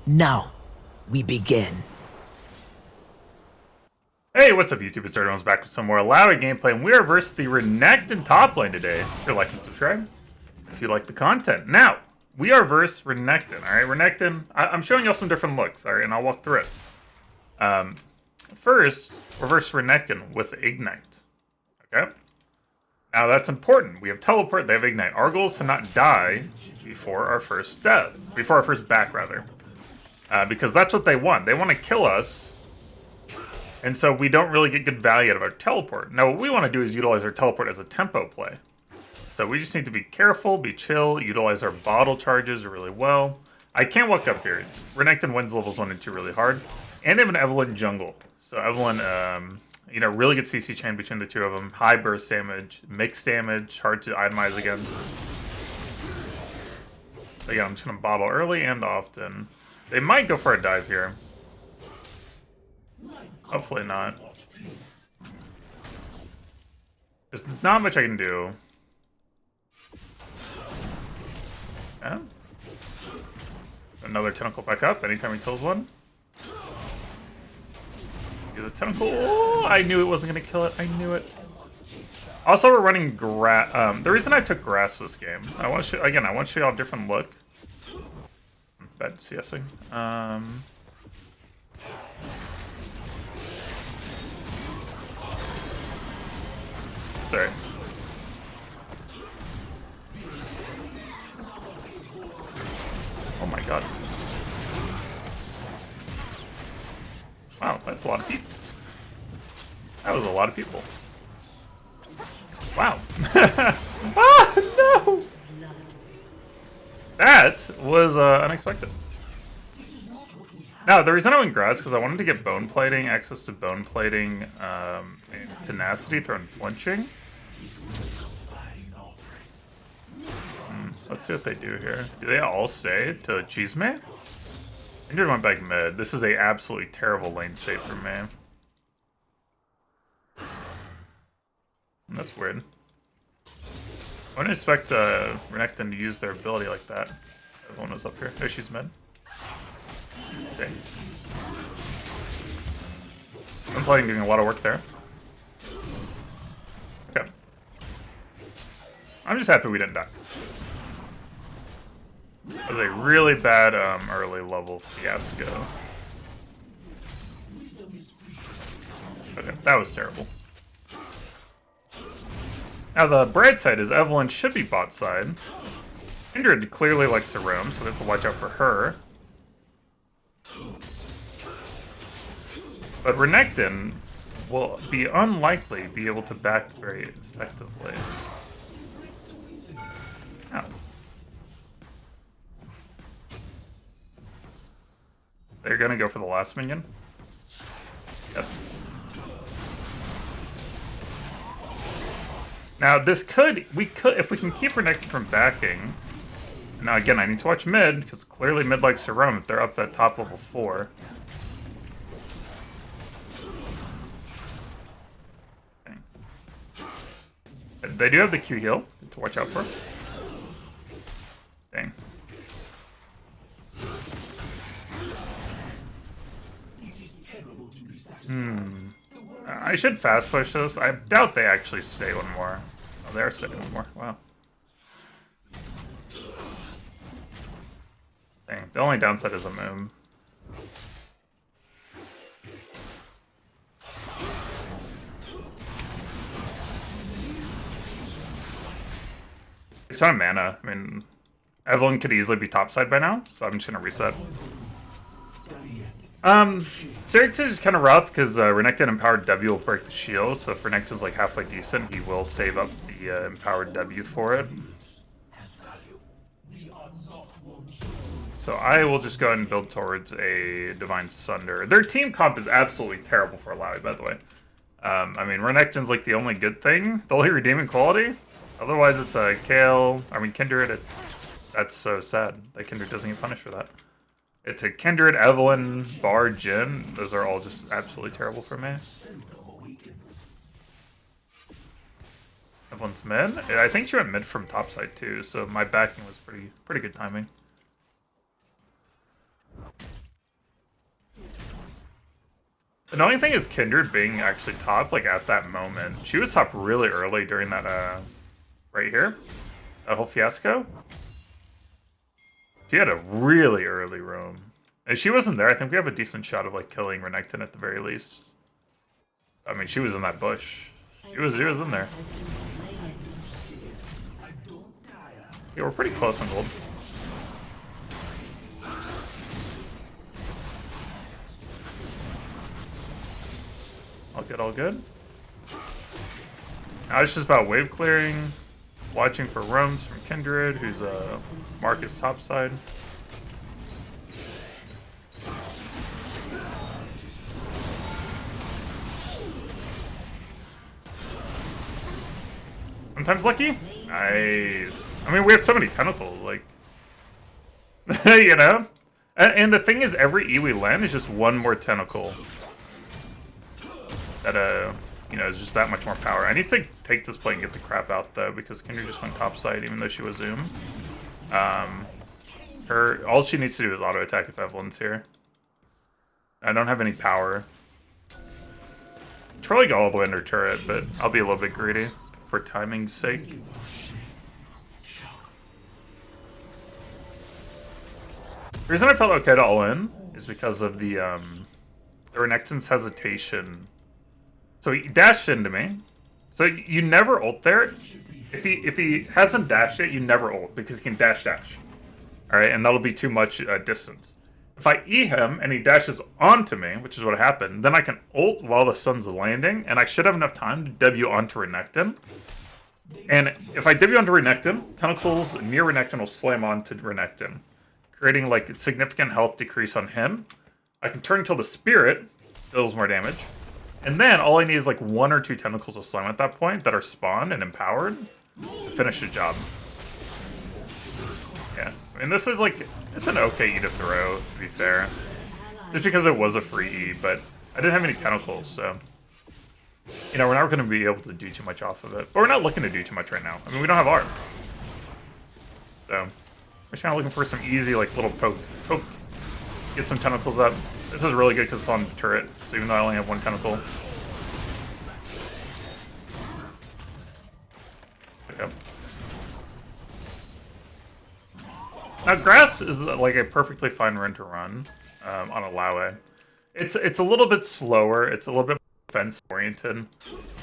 Now, we begin. Hey, what's up YouTube? It's Renekton's back with some more Illaoi gameplay, and we are versus the Renekton top lane today. If you like and subscribe, if you like the content. Now, we are versus Renekton, alright? Renekton, I'm showing y'all some different looks, alright, and I'll walk through it. First, we're versus Renekton with Ignite, okay? Now, that's important. We have Teleport, they have Ignite. Our goal is to not die before our first death. Before our first back, rather. Because that's what they want. They want to kill us. And so we don't really get good value out of our teleport. Now what we want to do is utilize our teleport as a tempo play. So we just need to be careful, be chill, utilize our bottle charges really well. I can't walk up here. Renekton wins levels 1 and 2 really hard. And they have an Evelynn jungle. So Evelynn, really good CC chain between the two of them. High burst damage, mixed damage, hard to itemize against. So yeah, I'm just going to bottle early and often. They might go for a dive here. Hopefully not. There's not much I can do. Yeah. Another tentacle back up anytime he kills one. Use a tentacle. Oh, I knew it wasn't going to kill it. I knew it. Also, we're running grass. The reason I took grass this game, I want to show, again, I want to show y'all a different look. Bad CSing. Sorry. Oh my god. Wow, that's a lot of peeps. That was a lot of people. Wow. Ah, no! That was unexpected. Now, the reason I went grass is because I wanted to get bone plating, access to bone plating, and tenacity through Unflinching. Let's see what they do here. Do they all stay to cheese me? Injured went back mid. This is a absolutely terrible lane save for me. That's weird. I wouldn't expect Renekton to use their ability like that. Everyone was up here. Oh, she's mid. Okay. I'm playing doing a lot of work there. Okay. I'm just happy we didn't die. That was a really bad early level fiasco. Okay, that was terrible. Now the bright side is Evelynn should be bot side. Kindred clearly likes the roam, so we have to watch out for her. But Renekton will be unlikely be able to back very effectively. Ow. They're gonna go for the last minion. Yep. Now this we could, if we can keep Renekton from backing. Now again, I need to watch mid, because clearly mid likes to roam if they're up at top level 4. Okay. They do have the Q heal to watch out for. Dang. I should fast push this. I doubt they actually stay one more. Oh, they're staying one more. Wow. Dang. The only downside is a moon. It's not a mana. I mean, Evelynn could easily be topside by now, so I'm just gonna reset. Syrinx is kind of rough because Renekton Empowered W will break the shield, so if Renekton's like halfway decent, he will save up the Empowered W for it. So I will just go ahead and build towards a Divine Sunder. Their team comp is absolutely terrible for Illaoi, by the way. I mean, Renekton's like the only good thing, the only redeeming quality. Otherwise, it's a Kindred. That's so sad that Kindred doesn't get punished for that. It's a Kindred, Evelynn, Bar, Jhin. Those are all just absolutely terrible for me. Evelynn's mid. I think she went mid from topside too, so my backing was pretty good timing. The annoying thing is Kindred being actually top, like, at that moment. She was top really early during that, right here. That whole fiasco. She had a really early roam. And she wasn't there. I think we have a decent shot of, like, killing Renekton at the very least. I mean, she was in that bush. She was in there. Yeah, we're pretty close on gold. All good, all good. Now it's just about wave clearing, watching for roams from Kindred, who's Marcus topside. Sometimes lucky? Nice. I mean, we have so many tentacles, like, you know? And the thing is, every E we land is just one more tentacle. That, you know, is just that much more power. I need to take this play and get the crap out, though, because Kindred just went topside, even though she was Zoom. All she needs to do is auto-attack if Evelyn's here. I don't have any power. I'd probably go all the way under turret, but I'll be a little bit greedy for timing's sake. The reason I felt okay to all in is because of the Renekton's hesitation. So he dashed into me. So you never ult there. If he hasn't dashed it, you never ult because he can dash. Alright, and that'll be too much distance. If I E him and he dashes onto me, which is what happened, then I can ult while the sun's landing, and I should have enough time to W onto Renekton. And if I W onto Renekton, tentacles near Renekton will slam onto Renekton, creating like significant health decrease on him. I can turn until the spirit deals more damage. And then all I need is like 1 or 2 tentacles of slime at that point that are spawned and empowered to finish the job. Yeah, I mean, this is like, it's an okay E to throw, to be fair. Just because it was a free E, but I didn't have any tentacles, so. You know, we're not going to be able to do too much off of it. But we're not looking to do too much right now. I mean, we don't have art. So, we're just kind of looking for some easy, like, little poke. Get some tentacles up. This is really good because it's on the turret, so even though I only have 1 tentacle. Okay. Now, Grass is like a perfectly fine run to run on Illaoi. It's a little bit slower. It's a little bit defense oriented,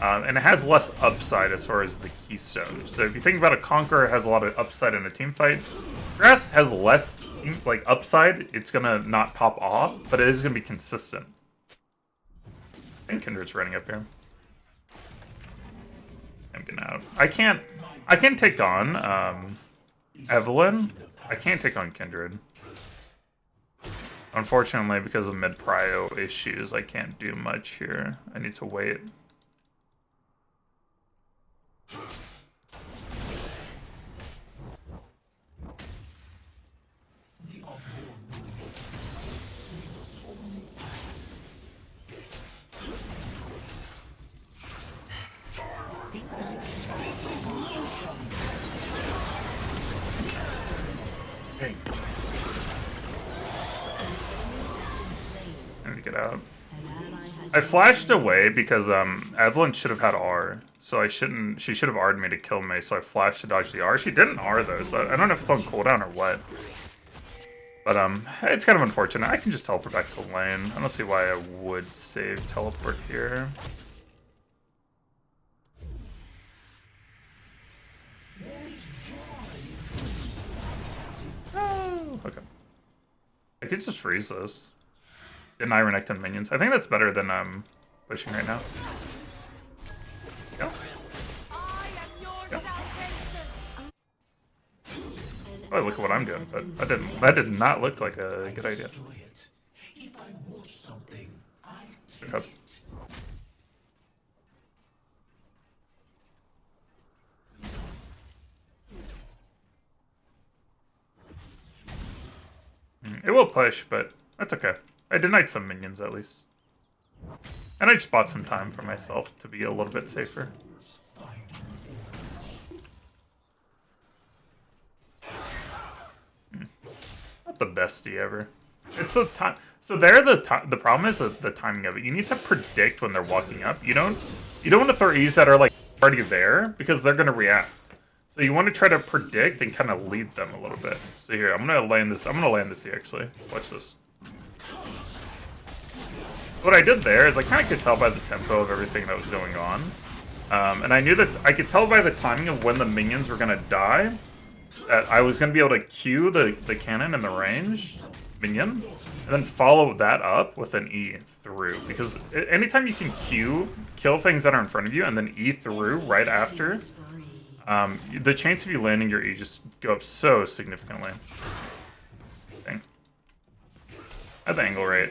and it has less upside as far as the keystone. So if you think about a Conqueror, it has a lot of upside in a team fight. Grass has less like upside. It's gonna not pop off, but it is gonna be consistent. I think Kindred's running up here. I'm getting out. I can't take on Evelyn. I can't take on Kindred. Unfortunately, because of mid-prio issues, I can't do much here. I need to wait. Hey. I need to get out. I flashed away because Evelyn should have had R, so she should have R'd me to kill me, so I flashed to dodge the R. She didn't R though, so I don't know if it's on cooldown or what. But it's kind of unfortunate. I can just teleport back to the lane. I don't see why I would save teleport here. Oh, okay. I could just freeze this. Deny Renekton minions. I think that's better than pushing right now. Go. Go. Oh, look at what I'm doing, but that did not look like a good idea. Good help. It will push, but that's okay. I denied some minions at least. And I just bought some time for myself to be a little bit safer. Not the bestie ever. It's the time. So there, the problem is the timing of it. You need to predict when they're walking up. You don't want to throw E's that are like already there because they're gonna react. So you want to try to predict and kind of lead them a little bit. So here, I'm gonna land this E actually. Watch this. What I did there is I kind of could tell by the tempo of everything that was going on. And I knew that I could tell by the timing of when the minions were gonna die that I was gonna be able to cue the cannon in the range minion, and then follow that up with an E through. Because anytime you can kill things that are in front of you and then E through right after, the chance of you landing your E just go up so significantly. Dang. I have the angle right.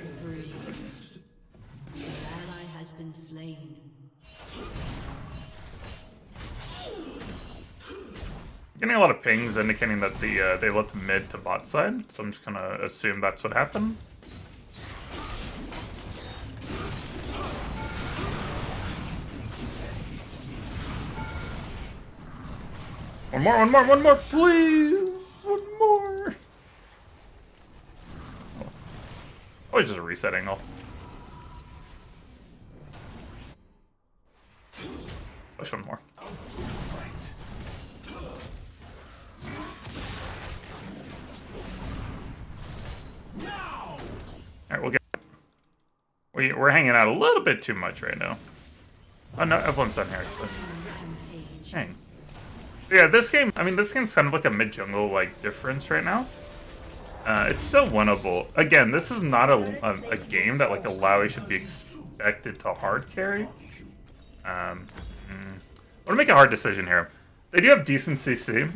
Getting a lot of pings indicating that they left mid to bot side, so I'm just gonna assume that's what happened. One more, please! One more! Oh, it's just a reset angle. Push one more. Alright, we'll get... We're hanging out a little bit too much right now. Oh no, everyone's done here actually. Dang. Yeah, this game, I mean, this game's kind of like a mid-jungle, like, difference right now. It's still winnable. Again, this is not a game that, like, Illaoi should be expected to hard carry. I want to make a hard decision here. They do have decent CC.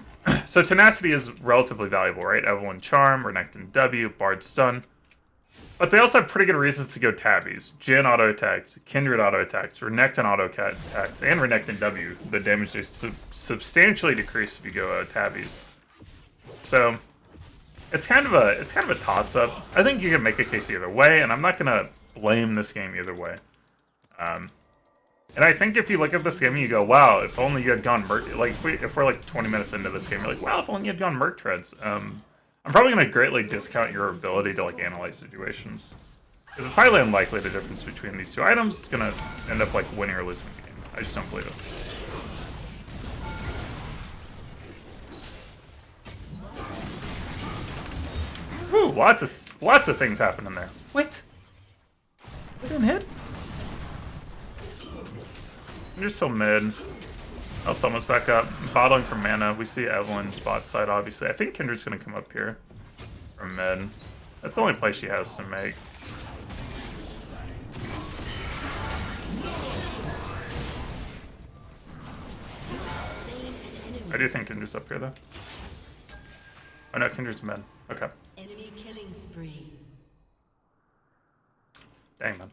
So Tenacity is relatively valuable, right? Evelyn Charm, Renekton W, Bard Stun. But they also have pretty good reasons to go tabbies. Jhin auto attacks, Kindred auto attacks, Renekton auto attacks, and Renekton W. The damage is substantially decreased if you go tabbies. So it's kind of a toss up. I think you can make a case either way, and I'm not gonna blame this game either way. And I think if you look at this game and you go, wow, if only you had gone Merc, like if we're like 20 minutes into this game, you're like, wow, if only you had gone Merc Treads. I'm probably going to greatly discount your ability to like analyze situations. Because it's highly unlikely the difference between these two items is going to end up like winning or losing the game. I just don't believe it. Whew, lots of things happening there. Wait. I didn't hit? You're still mid. Oh, it's almost back up. Bottling for mana. We see Evelyn's bot side, obviously. I think Kindred's going to come up here from mid. That's the only play she has to make. I do think Kindred's up here, though. Oh, no, Kindred's mid. Okay. Enemy killing spree. Dang, man.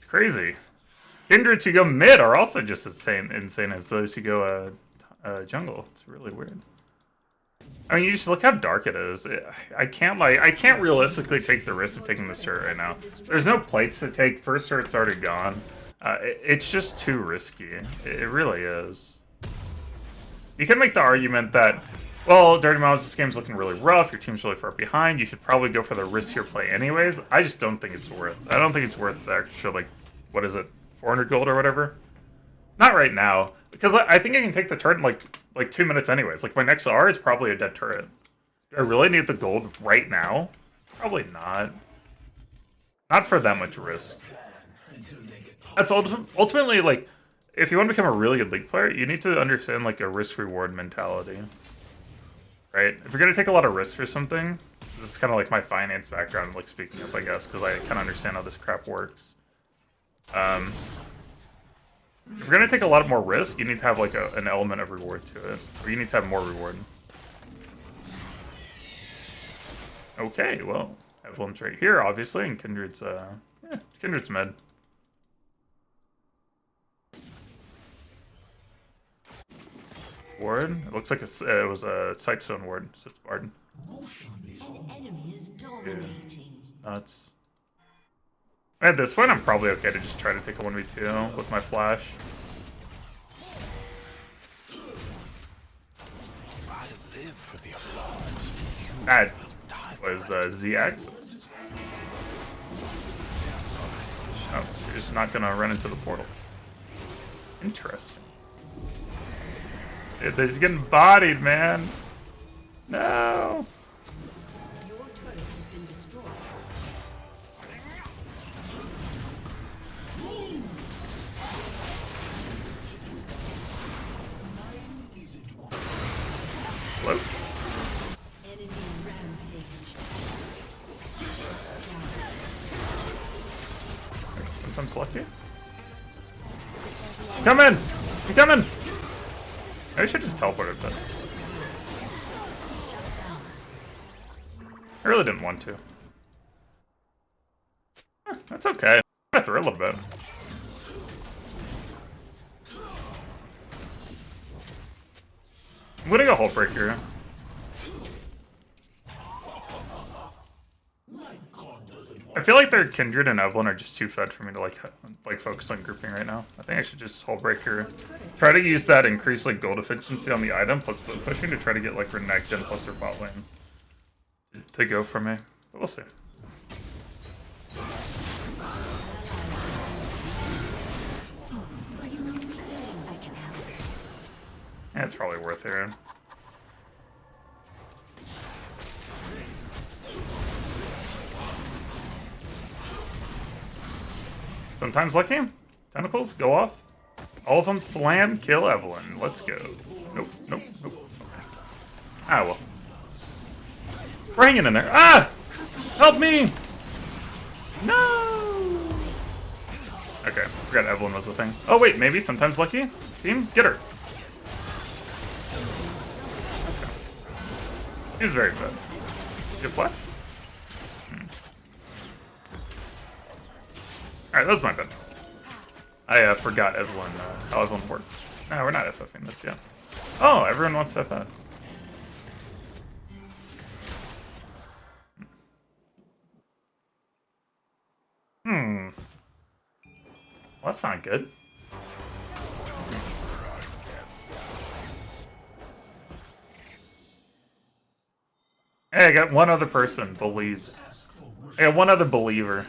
Crazy. Kindreds who go mid are also just as insane as those who go jungle. It's really weird. I mean, you just look how dark it is. I can't realistically take the risk of taking this turret right now. There's no plates to take. First turret's already gone. It's just too risky. It really is. You can make the argument that, well, Dirty Mouse, this game's looking really rough. Your team's really far behind. You should probably go for the riskier play anyways. I just don't think it's worth. I don't think it's worth the extra, like, what is it, 400 gold or whatever? Not right now, because I think I can take the turret in like 2 minutes anyways. Like, my next R is probably a dead turret. Do I really need the gold right now? Probably not. Not for that much risk. That's ultimately, like, if you want to become a really good League player, you need to understand, like, a risk-reward mentality. Right? If you're going to take a lot of risks for something, this is kind of like my finance background, like, speaking up, I guess, because I kind of understand how this crap works. If you're going to take a lot more risk, you need to have, like, an element of reward to it. Or you need to have more reward. Okay, well, Evelyn's right here, obviously, and Kindred's, Kindred's mid. Ward? It looks like it was a Sightstone ward, so it's Bard. An enemy is dominating. Nuts. At this point, I'm probably okay to just try to take a 1v2 with my flash. I live for the applause. You That was Z-axis. Oh, you're just not gonna run into the portal. Interesting. Dude, they're just getting bodied, man. No. Your turret has been destroyed. Hello? Enemy rampage. Sometimes lucky. Come in! I'm coming! I should just teleport it, but I really didn't want to. That's okay. I got through a little bit. I'm gonna go Hullbreaker. I feel like their Kindred and Evelyn are just too fed for me to like focus on grouping right now. I think I should just Hullbreaker. Try to use that increased like gold efficiency on the item plus the pushing to try to get like Renekton plus their bot lane to go for me. But we'll see. Yeah, it's probably worth it. Sometimes lucky. Tentacles go off. All of them slam, kill Evelyn. Let's go. Nope, nope, nope. Ah, well. We're hanging in there. Ah! Help me! No! Okay, forgot Evelyn was the thing. Oh, wait, maybe sometimes lucky? Team, get her. Okay. He's very fed. Good play. Alright, that was my bad. I forgot Evelyn, how Evelyn worked. No, we're not FFing this yet. Oh, everyone wants to FF. Well, that's not good. Hey, I got one other person believes. I got one other believer.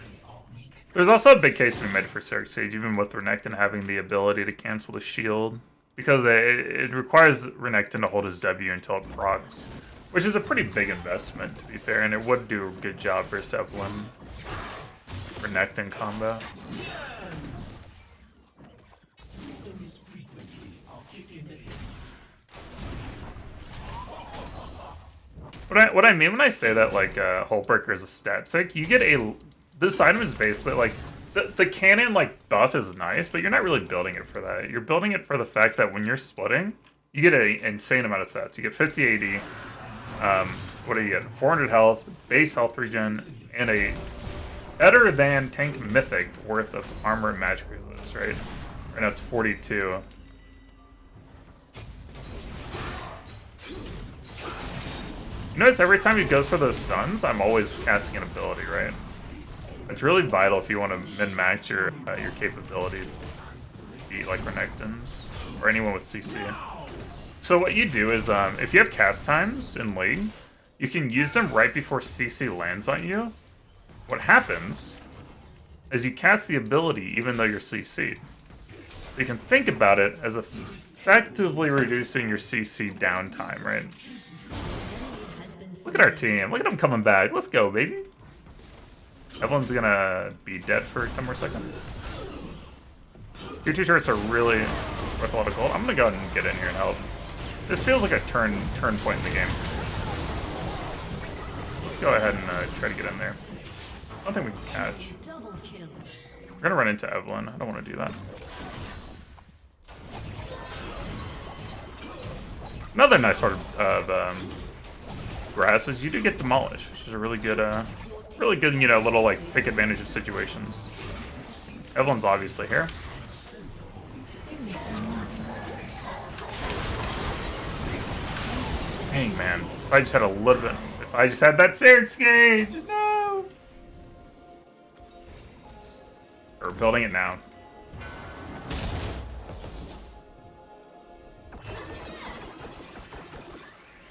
There's also a big case to be made for Cirque Sage, even with Renekton having the ability to cancel the shield. Because it requires Renekton to hold his W until it procs. Which is a pretty big investment, to be fair, and it would do a good job for Evelyn. Renekton combat. What I mean when I say that, like, Hullbreaker is a stat tick, you get a... This item is basically, like, the cannon, like, buff is nice, but you're not really building it for that. You're building it for the fact that when you're splitting, you get an insane amount of stats. You get 50 AD, what do you get? 400 health, base health regen, and a better than tank mythic worth of armor and magic resist, right? Right now it's 42. You notice every time he goes for those stuns, I'm always casting an ability, right? It's really vital if you want to min-max your capability to beat like Renekton's or anyone with CC. So what you do is, if you have cast times in League, you can use them right before CC lands on you. What happens is you cast the ability even though you're CC'd. You can think about it as effectively reducing your CC downtime, right? Look at our team. Look at them coming back. Let's go, baby. Evelyn's gonna be dead for 10 more seconds. Your two turrets are really worth a lot of gold. I'm gonna go ahead and get in here and help. This feels like a turn point in the game. Let's go ahead and try to get in there. I don't think we can catch. We're gonna run into Evelyn. I don't want to do that. Another nice part of grass is you do get Demolish, which is a really good, you know, little like take advantage of situations. Evelyn's obviously here. Dang, man. If I just had a little bit, if I just had that Cirque Gauge, no! We're building it now.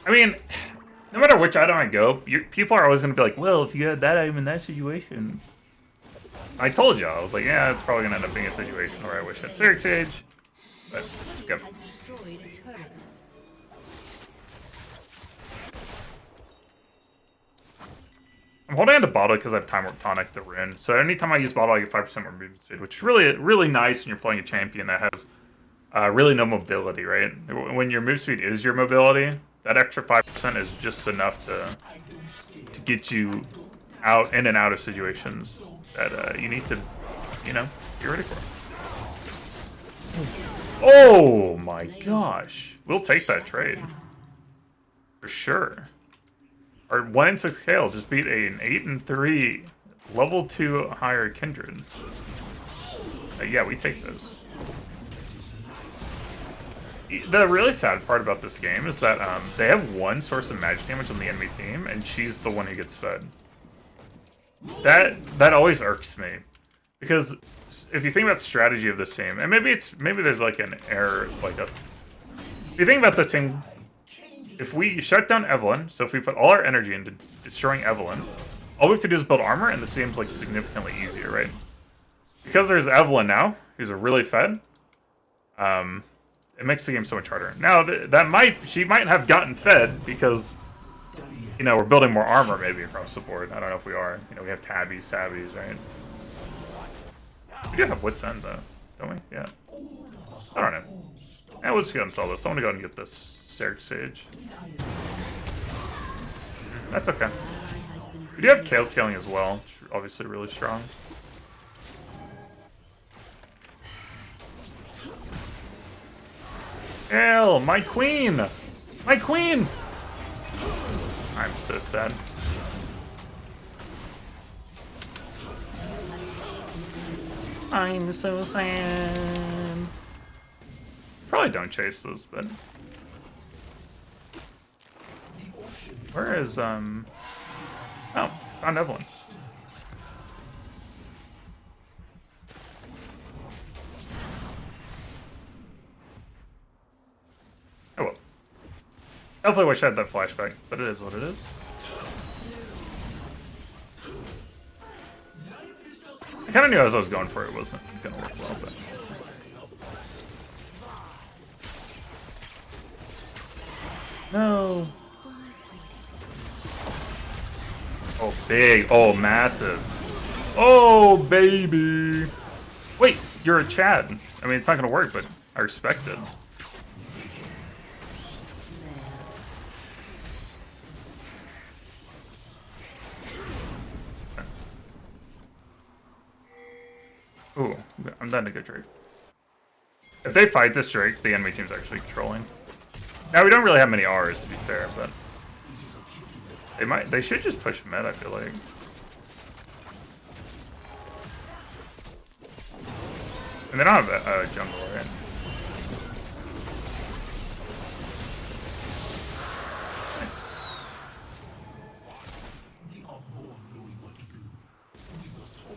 I mean, no matter which item I go, people are always going to be like, well, if you had that item in that situation. I told you, I was like, yeah, it's probably going to end up being a situation where I wish I had Zerg Sage. But it's good. Has destroyed a turret. I'm holding on to bottle because I have Time Warp Tonic, the Rune. So anytime I use bottle, I get 5% more movement speed, which is really nice when you're playing a champion that has really no mobility, right? When your move speed is your mobility, that extra 5% is just enough to get you out in and out of situations that you need to, you know, get ready for. Oh my gosh. We'll take that trade. For sure. Our 1 in 6 Kale just beat an 8 and 3 level 2 higher Kindred. Yeah, we take this. The really sad part about this game is that they have one source of magic damage on the enemy team, and she's the one who gets fed. That always irks me, because if you think about strategy of this team, and maybe there's like an error, like if you think about the team. If we shut down Evelyn, so if we put all our energy into destroying Evelyn, all we have to do is build armor, and this seems like significantly easier, right? Because there's Evelyn now, who's a really fed, it makes the game so much harder. Now, she might have gotten fed because, you know, we're building more armor maybe across the board. I don't know if we are. You know, we have Tabbies, right? We do have Wit's End, though, don't we? Yeah. I don't know. Yeah, we'll just go ahead and sell this. I want to go ahead and get this Zerg Sage. That's okay. We do have Kale scaling as well, which is obviously really strong. Kale, my queen! My queen! I'm so sad. I'm so sad. Probably don't chase this, but where is oh, found Evelyn. Oh well. Definitely wish I had that flashback, but it is what it is. I kind of knew as I was going for it, it wasn't gonna work well, but. No. Oh, big. Oh, massive. Oh, baby. Wait, you're a Chad. I mean, it's not going to work, but I respect it. Ooh, I'm done to go Drake. If they fight this Drake, the enemy team's actually controlling. Now, we don't really have many R's, to be fair, but they should just push mid, I feel like. And they don't have a jungle, right? Nice.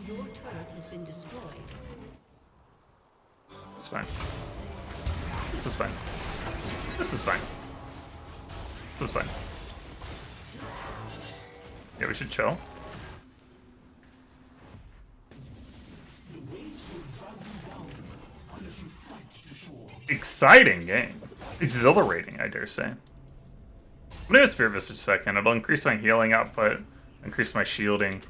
Your turret has been destroyed. It's fine. This is fine. This is fine. This is fine. Yeah, we should chill. Exciting game. Exhilarating, I dare say. I'm gonna Spirit Visage second. It'll increase my healing output, increase my shielding,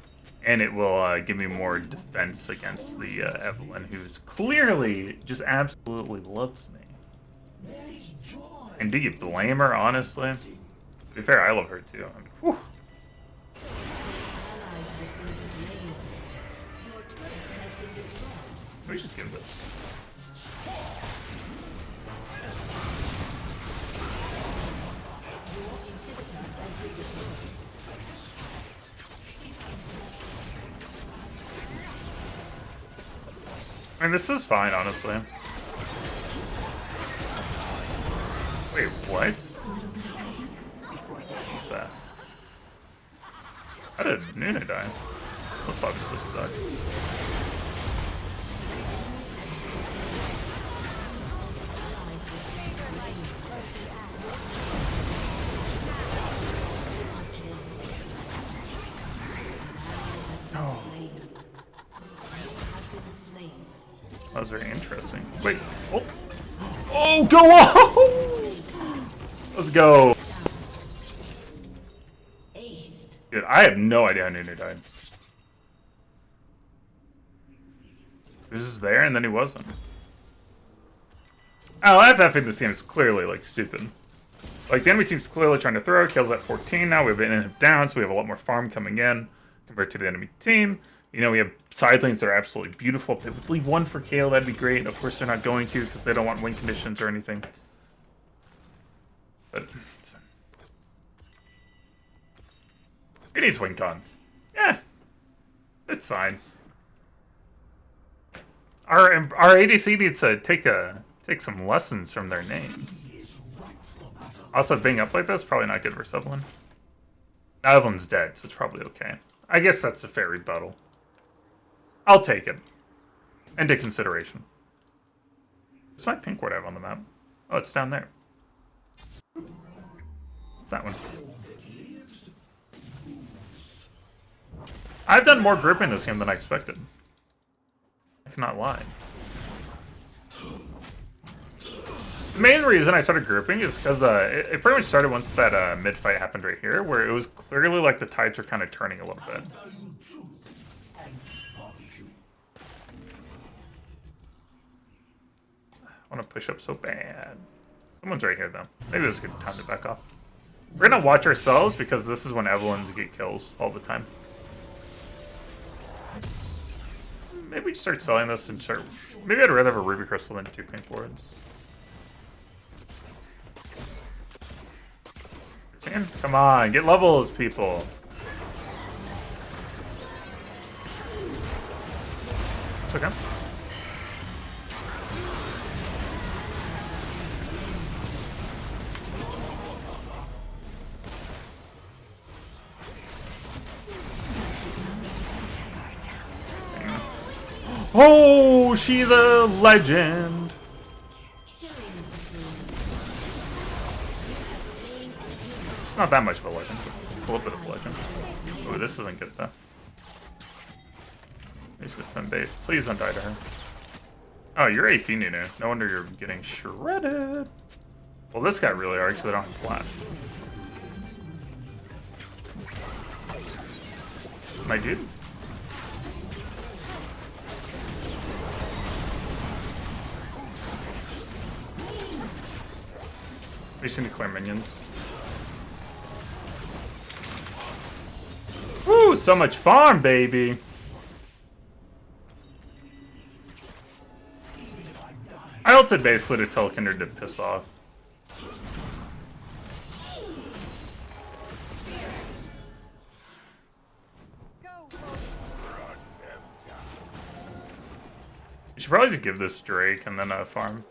and it will give me more defense against the Evelyn, who's clearly just absolutely loves me. And do you blame her, honestly? To be fair, I love her too. I mean, whew. Let me just give this. I mean, this is fine, honestly. Wait, what? What's that? How did Rune die? This obviously sucks. That was very interesting. Wait. Oh, oh go on! Let's go. Dude, I have no idea how Nunu died. He was just there and then he wasn't. Oh, FFing this game is clearly, like, stupid. Like, the enemy team's clearly trying to throw. Kills at 14 now. We've been down, so we have a lot more farm coming in compared to the enemy team. You know, we have side lanes that are absolutely beautiful. If they would leave one for Kayle, that'd be great. Of course, they're not going to because they don't want win conditions or anything. But it's fine. He needs win cons. Yeah, it's fine. Our ADC needs to take some lessons from their name. Also, being up like this probably not good for Evelyn. Now Evelyn's dead, so it's probably okay. I guess that's a fair rebuttal. I'll take it into consideration. Where's my pink ward I have on the map? Oh, it's down there. It's that one. I've done more grouping this game than I expected. I cannot lie. The main reason I started grouping is because it pretty much started once that mid fight happened right here, where it was clearly like the tides were kind of turning a little bit. I want to push up so bad. Someone's right here though. Maybe this is a good time to back off. We're gonna watch ourselves because this is when Evelyn's get kills all the time. Maybe we start selling this and start. Maybe I'd rather have a Ruby Crystal than 2 pink boards. Come on, get levels, people. It's okay. Oh, she's a legend. It's not that much of a legend. It's a little bit of a legend. Oh, this isn't good though. Base defend base. Please don't die to her. Oh, you're AP Nunu. No wonder you're getting shredded. Well, this guy really are because they don't have flash. My dude. We just need to clear minions. Woo, so much farm, baby. I ulted basically to tell Kindred to piss off. You should probably just give this Drake and then farm.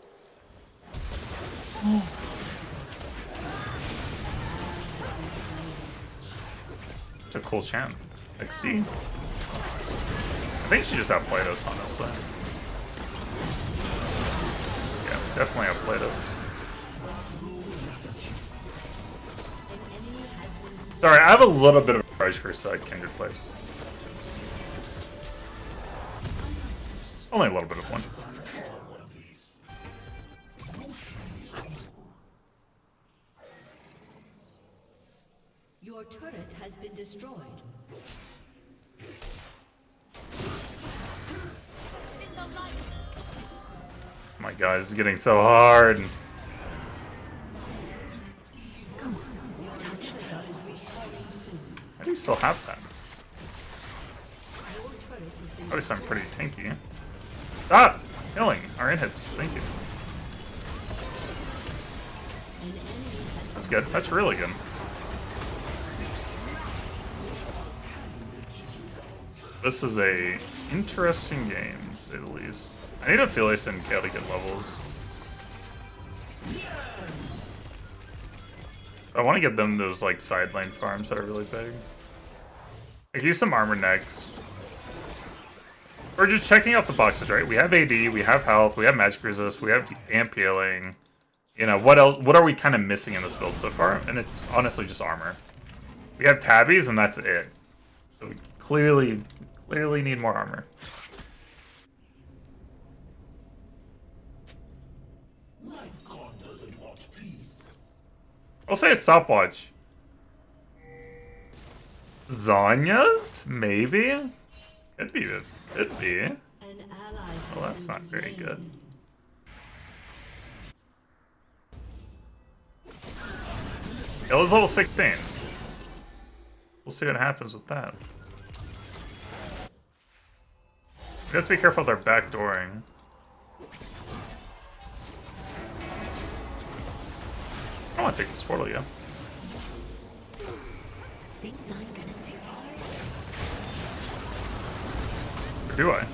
It's a cool champ. XC. I think she just outplayed us, honestly. Yeah, definitely outplayed us. Sorry, I have a little bit of a grudge for Kindred plays. Only a little bit of one. Your turret has been destroyed. Oh my god, this is getting so hard. How do you still have that? At least I'm pretty tanky. Stop killing our inhibs. Thank you. That's good. That's really good. This is a interesting game, to say the least. I need a Felix and Kayle to get levels. I want to get them those like side lane farms that are really big. I can use some armor next. We're just checking out the boxes, right? We have AD, we have health, we have magic resist, we have amp healing. You know, what else? What are we kind of missing in this build so far? And it's honestly just armor. We have tabbies and that's it. So we clearly need more armor. I'll say a stopwatch. Zanya's? Maybe? Could be. Could be. An ally has Well, that's been not very slain. good. Illa's level 16. We'll see what happens with that. We have to be careful they're backdooring. I want to take this portal, yeah. Things I'm gonna do. Or do I?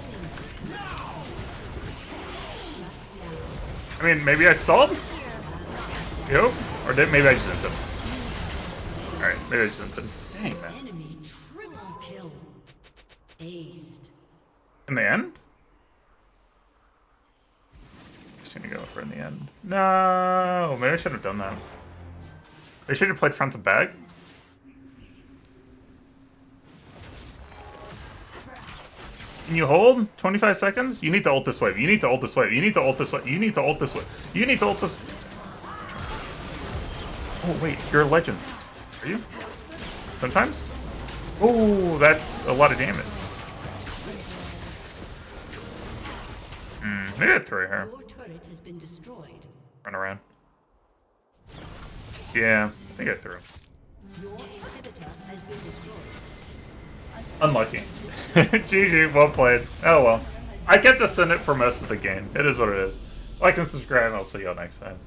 I mean, maybe I stalled? Yep. Or maybe I just didn't. Alright, maybe I just didn't. Dang, man. Enemy triple kill. Aced. In the end? Just gonna go for in the end. No, maybe I should have done that. I should have played front to back. Can you hold 25 seconds? You need to ult this wave. You need to ult this wave. You need to ult this wave. You need to ult this wave. You need to ult this. Oh wait, you're a legend. Are you? Sometimes? Oh, that's a lot of damage. Maybe I'd throw her. Your turret has been destroyed. Run around. Yeah, I think I threw. Your inhibitor has been destroyed. Unlucky. GG, well played. Oh well. I kept us in it for most of the game. It is what it is. Like and subscribe, and I'll see y'all next time.